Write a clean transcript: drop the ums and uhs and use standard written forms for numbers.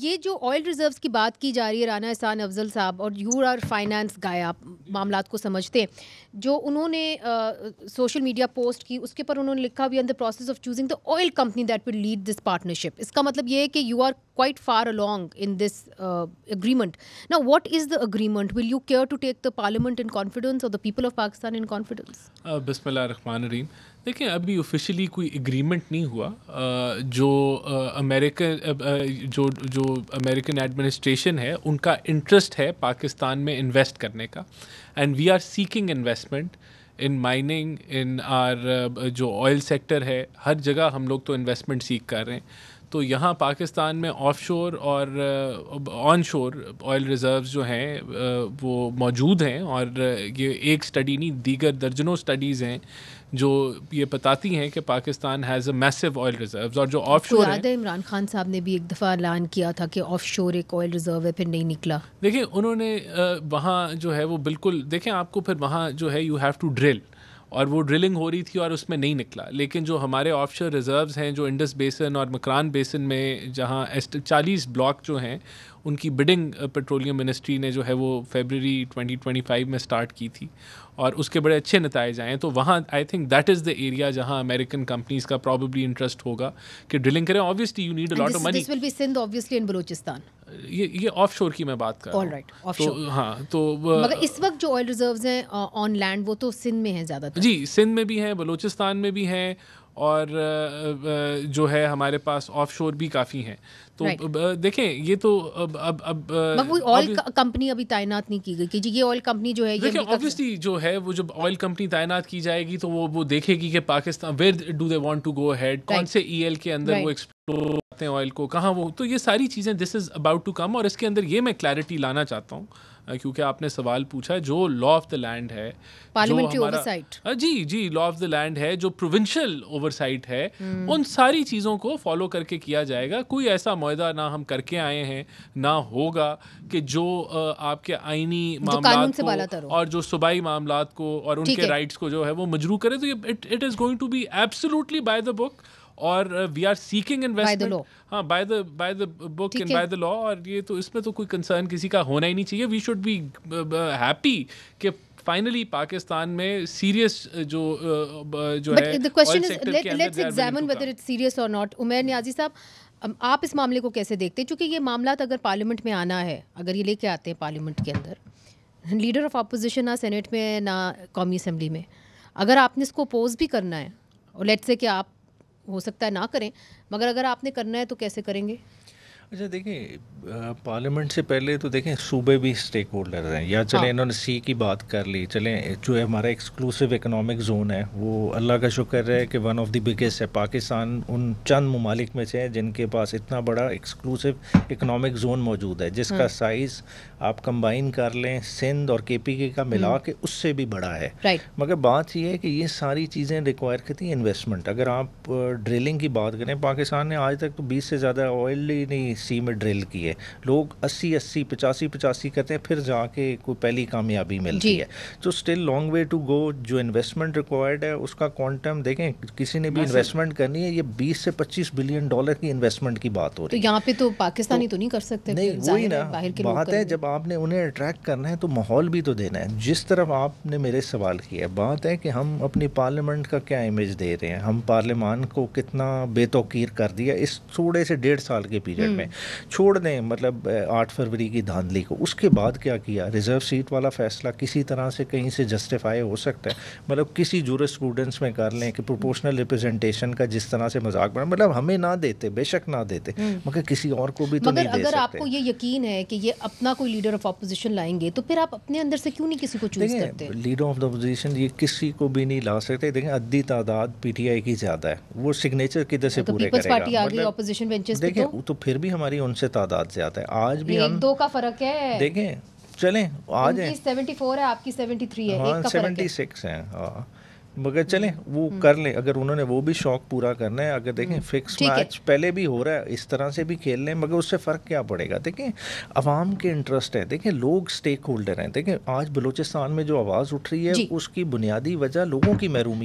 یہ جو oil reserves کی بات کی جا رہی ہے رانا احسان افضل صاحب، اور یو آر فائنانس گائے، آپ معاملات کو سمجھتے ہیں، جو انہوں نے سوشل میڈیا پوسٹ کی اس کے پر انہوں نے لکھا we are in the process of choosing the oil company that will lead this partnership. اس کا مطلب یہ ہے کہ you are quite far along in this agreement. Now, what is the agreement? Will you care to take the parliament in confidence or the people of Pakistan in confidence? بسم اللہ الرحمن الرحیم. دیکھیں ابھی آفیشلی کوئی اگریمنٹ نہیں ہوا. جو American administration ہے ان کا انٹرسٹ ہے پاکستان میں انویسٹ کرنے کا، and we are seeking investment in mining, ان آر جو آئل سیکٹر ہے، ہر جگہ ہم لوگ تو انویسٹمنٹ سیکھ کر رہے ہیں. تو یہاں پاکستان میں آف شور اور آن شور آئل ریزروز جو ہیں وہ موجود ہیں، اور یہ ایک اسٹڈی نہیں، دیگر درجنوں اسٹڈیز ہیں جو یہ بتاتی ہیں کہ Pakistan has a massive oil reserves. اور جو آف شور یاد ہے عمران خان صاحب نے بھی ایک دفعہ اعلان کیا تھا کہ آف شور ایک آئل ریزرو ہے، پھر نہیں نکلا. دیکھیں انہوں نے وہاں جو ہے وہ بالکل، دیکھیں آپ کو پھر وہاں جو ہے یو ہیو ٹو ڈرل، اور وہ ڈرلنگ ہو رہی تھی اور اس میں نہیں نکلا. لیکن جو ہمارے آف شور ریزروز ہیں جو انڈس بیسن اور مکران بیسن میں، جہاں 40 بلاک جو ہیں ان کی بڈنگ پیٹرولیم منسٹری نے جو ہے وہ فیبرری 2025 میں سٹارٹ کی تھی، اور اس کے بڑے اچھے نتائج آئے ہیں. تو وہاں I think that is the area جہاں امریکن کمپنیز کا پرابیبلی انٹرسٹ ہوگا کہ ڈرلنگ کریں. Obviously you need a lot of money. This will be Sindh obviously and Balochistan. یہ آف شور کی میں بات کر رہا ہوں. All right, off shore. ہاں تو مگر اس وقت جو آئل ریزروز ہیں آن لینڈ وہ تو سندھ میں ہیں زیادہ تر. جی سندھ میں بھی ہیں، بلوچستان میں بھی ہیں، اور جو ہے ہمارے پاس آف شور بھی کافی ہیں. تو دیکھیں یہ تو اب کوئی آئل کمپنی ابھی تعینات نہیں کی گئی کہ جی یہ آئل کمپنی جو ہے، دیکھیں آبویسلی جو ہے وہ جب آئل کمپنی تعینات کی جائے گی تو وہ دیکھے گی کہ Pakistan where do they want to go head, کون سے ای ایل کے اندر وہ ایکسپلور کرتے ہیں آئل کو، کہاں وہ. تو یہ ساری چیزیں دس از اباؤٹ ٹو کم. اور اس کے اندر یہ میں کلیئرٹی لانا چاہتا ہوں کیونکہ آپ نے سوال پوچھا، جو لا آف دا لینڈ ہے، پارلیمنٹری اوورسائٹ، جی لا آف دا لینڈ ہے، جو پروونشل اوورسائٹ ہے، ان ساری چیزوں کو فالو کر کے کیا جائے گا. کوئی ایسا معاہدہ نہ ہم کر کے آئے ہیں نہ ہوگا کہ جو آپ کے آئینی معاملات کو اور جو صوبائی معاملات کو اور ان کے رائٹس کو جو ہے وہ مجروح کرے. تو it is going to be absolutely by the book, اور وی آر سیکنگ انویسٹمنٹ. ہاں by the book and by the law. اور یہ تو اس میں تو کوئی کنسرن کسی کا ہونا ہی نہیں چاہیے. وی شوڈ بی ہیپی کہ فائنلی پاکستان میں سیریس جو ہے the question is let's examine whether it's serious or not. Umair نیازی صاحب، آپ اس معاملے کو کیسے دیکھتے ہیں؟ چونکہ یہ معاملات اگر پارلیمنٹ میں آنا ہے، اگر یہ لے کے آتے ہیں پارلیمنٹ کے اندر، لیڈر آف اپوزیشن نہ سینیٹ میں نہ قومی اسمبلی میں، اگر آپ نے اس کو اپوز بھی کرنا ہے، اور لیٹس سے کہ آپ ہو سکتا ہے نہ کریں، مگر اگر آپ نے کرنا ہے تو کیسے کریں گے؟ اچھا دیکھیں پارلیمنٹ سے پہلے تو دیکھیں صوبے بھی اسٹیک ہولڈر ہیں. یا چلیں انہوں نے سی کی بات کر لی، چلیں جو ہمارا ایکسکلوسیو اکنامک زون ہے وہ اللہ کا شکر ہے کہ ون آف دی بگیسٹ ہے. پاکستان ان چند ممالک میں سے ہے جن کے پاس اتنا بڑا ایکسکلوسیو اکنامک زون موجود ہے، جس کا سائز آپ کمبائن کر لیں سندھ اور کے پی کے کا ملا کے اس سے بھی بڑا ہے. مگر بات یہ ہے کہ یہ ساری چیزیں ریکوائر کرتی ہیں انویسٹمنٹ. اگر آپ ڈرلنگ کی بات کریں، پاکستان نے آج تک تو 20 سے زیادہ آئل ہی نہیں سی میں ڈرل کی ہے. لوگ 80 85 کرتے ہیں، پھر جا کے کوئی پہلی کامیابی ملتی ہے. تو still long way to go. جو انویسٹمنٹ ریکوائرڈ ہے اس کا کوانٹم دیکھیں، کسی نے بھی انویسٹمنٹ کرنی ہے، یہ 20 سے 25 بلین ڈالر کی انویسٹمنٹ کی بات ہو رہی ہے. تو یہاں پہ تو پاکستانی تو نہیں کر سکتے. نہیں وہی نا بات ہے، جب آپ نے انہیں اٹریکٹ کرنا ہے تو ماحول بھی تو دینا ہے. جس طرف آپ نے میرے سوال کیا، بات ہے کہ ہم اپنی پارلیمنٹ کا کیا امیج دے رہے ہیں، ہم پارلیمان کو کتنا بے توقیر کر دیا اس تھوڑے سے 1.5 سال کے پیریڈ میں. چھوڑ دیں مطلب 8 فروری کی دھاندلی کو، اس کے بعد کیا کیا؟ ریزرو سیٹ والا فیصلہ کسی طرح سے کہیں سے جسٹیفائی ہو سکتا ہے؟ مطلب کسی جورسپروڈنس میں کر لیں کہ پروپورشنل ریپرزنٹیشن کا جس طرح سے مذاق بنا، مطلب ہمیں نہ دیتے، بے شک نہ دیتے، مگر کسی اور کو بھی تو نہیں دے سکتے. مگر اگر آپ کو یہ یقین ہے کہ یہ اپنا کوئی لیڈر آف اپوزیشن لائیں گے تو پھر آپ اپنے اندر سے کیوں نہیں کسی کو چوز کرتے؟ لیڈر آف دا اپوزیشن یہ کسی کو بھی نہیں لا سکتے. دیکھیں عددی تعداد پی ٹی آئی کی زیادہ ہے، وہ سگنیچر کدھر سے پورے کرے گا؟ دیکھیں تو پھر بھی ہماری ان سے تعداد زیادہ ہے. آج بھی ہم 2 کا فرق ہے. دیکھیں چلیں آج 74 ہے، آپ کی 73 ہے، ہاں 76 ہیں. ہاں مگر چلیں وہ کر لیں اگر انہوں نے وہ بھی شوق پورا کرنا ہے. اگر دیکھیں فکس میچ پہلے بھی ہو رہا ہے، اس طرح سے بھی کھیل لیں، مگر اس سے فرق کیا پڑے گا؟ دیکھیں عوام کے انٹرسٹ ہے، دیکھیں لوگ اسٹیک ہولڈر ہیں. دیکھیں آج بلوچستان میں جو آواز اٹھ رہی ہے اس کی بنیادی وجہ لوگوں کی محرومی